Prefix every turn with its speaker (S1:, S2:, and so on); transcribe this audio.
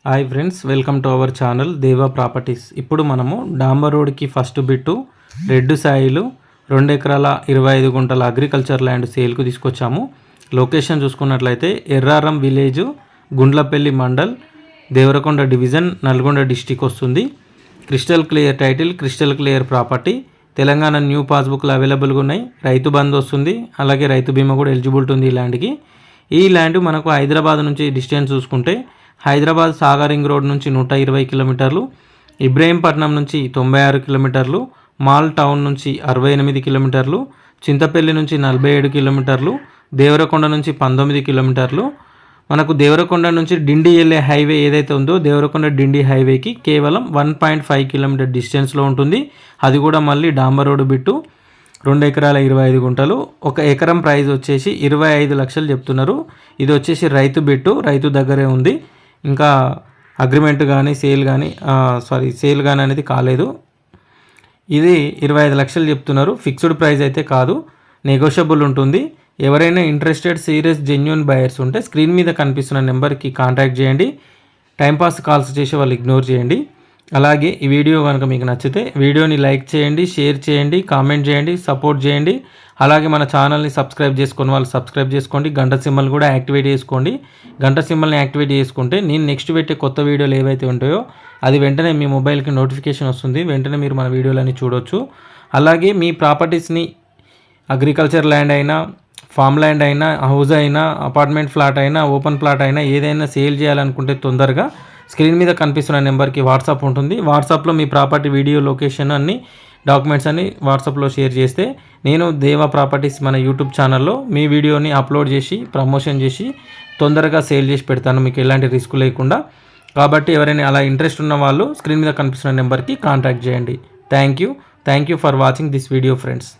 S1: Hi friends, welcome to our channel దేవా properties. ఇప్పుడు మనము డాంబర్ రోడ్కి ఫస్ట్ బిట్టు రెడ్ సాయిలు 2 ఎకరాల 25 గుంటల అగ్రికల్చర్ ల్యాండ్ సేల్కు తీసుకొచ్చాము. లొకేషన్ చూసుకున్నట్లయితే Erraram village, Gundlapalli mandal, Devarakonda division, Nalgonda district వస్తుంది. Crystal clear title, crystal clear property. Telangana new పాస్బుక్లు అవైలబుల్గా ఉన్నాయి. రైతు బంధు వస్తుంది, అలాగే రైతు బీమా కూడా ఎలిజిబిలిటీ ఉంది ఈ ల్యాండ్కి. ఈ ల్యాండ్ మనకు హైదరాబాద్ నుంచి డిస్టెన్స్ చూసుకుంటే హైదరాబాద్ సాగర్ రింగ్ రోడ్ నుంచి 120 కిలోమీటర్లు, ఇబ్రహీంపట్నం నుంచి 96 కిలోమీటర్లు, మాల్ టౌన్ నుంచి 68 కిలోమీటర్లు, చింతపల్లి నుంచి 47 కిలోమీటర్లు, దేవరకొండ నుంచి 19 కిలోమీటర్లు. మనకు దేవరకొండ నుంచి డిండి వెళ్ళే హైవే ఏదైతే ఉందో దేవరకొండ డిండి హైవేకి కేవలం 1.5 కిలోమీటర్ డిస్టెన్స్లో ఉంటుంది. అది కూడా మళ్ళీ డాంబర్ రోడ్డు బిట్టు 2 ఎకరాల 25 గుంటలు. ఒక ఎకరం ప్రైస్ వచ్చేసి 25 లక్షలు చెప్తున్నారు. ఇది వచ్చేసి రైతు బిట్టు, రైతు దగ్గరే ఉంది. ఇంకా అగ్రిమెంట్ కానీ సేల్ కానీ అనేది కాలేదు. ఇది 25 లక్షలు చెప్తున్నారు. ఫిక్స్డ్ ప్రైస్ అయితే కాదు, నెగోషియబుల్ ఉంటుంది. ఎవరైనా ఇంట్రెస్టెడ్ సీరియస్ జెన్యూన్ బయర్స్ ఉంటే స్క్రీన్ మీద కనిపిస్తున్న నెంబర్కి కాంటాక్ట్ చేయండి. టైంపాస్ కాల్స్ చేసి వాళ్ళు ఇగ్నోర్ చేయండి. అలాగే ఈ వీడియో కనుక మీకు నచ్చితే వీడియోని లైక్ చేయండి, షేర్ చేయండి, కామెంట్ చేయండి, సపోర్ట్ చేయండి. అలాగే మన ఛానల్ని సబ్స్క్రైబ్ చేసుకుని వాళ్ళు సబ్స్క్రైబ్ చేసుకోండి. గంట సింబల్ కూడా యాక్టివేట్ చేసుకోండి. గంట సింబల్ని యాక్టివేట్ చేసుకుంటే నేను నెక్స్ట్ పెట్టే కొత్త వీడియోలు ఏవైతే ఉంటాయో అది వెంటనే మీ మొబైల్కి నోటిఫికేషన్ వస్తుంది. వెంటనే మీరు మన వీడియోలని చూడవచ్చు. అలాగే మీ ప్రాపర్టీస్ని అగ్రికల్చర్ ల్యాండ్ అయినా, ఫామ్ ల్యాండ్ అయినా, హౌస్ అయినా, అపార్ట్మెంట్ ఫ్లాట్ అయినా, ఓపెన్ ప్లాట్ అయినా ఏదైనా సేల్ చేయాలనుకుంటే తొందరగా స్క్రీన్ మీద కనిపిస్తున్న నెంబర్కి వాట్సాప్ ఉంటుంది. వాట్సాప్లో మీ ప్రాపర్టీ వీడియో, లొకేషన్ అన్ని డాక్యుమెంట్స్ అన్ని వాట్సాప్లో షేర్ చేస్తే నేను దేవా ప్రాపర్టీస్ మన యూట్యూబ్ ఛానల్లో మీ వీడియోని అప్లోడ్ చేసి ప్రమోషన్ చేసి తొందరగా సేల్ చేసి పెడతాను, మీకు ఎలాంటి రిస్క్ లేకుండా. కాబట్టి ఎవరైనా అలా ఇంట్రెస్ట్ ఉన్న వాళ్ళు స్క్రీన్ మీద కనిపిస్తున్న నెంబర్కి కాంటాక్ట్ చేయండి. Thank you for watching this video friends.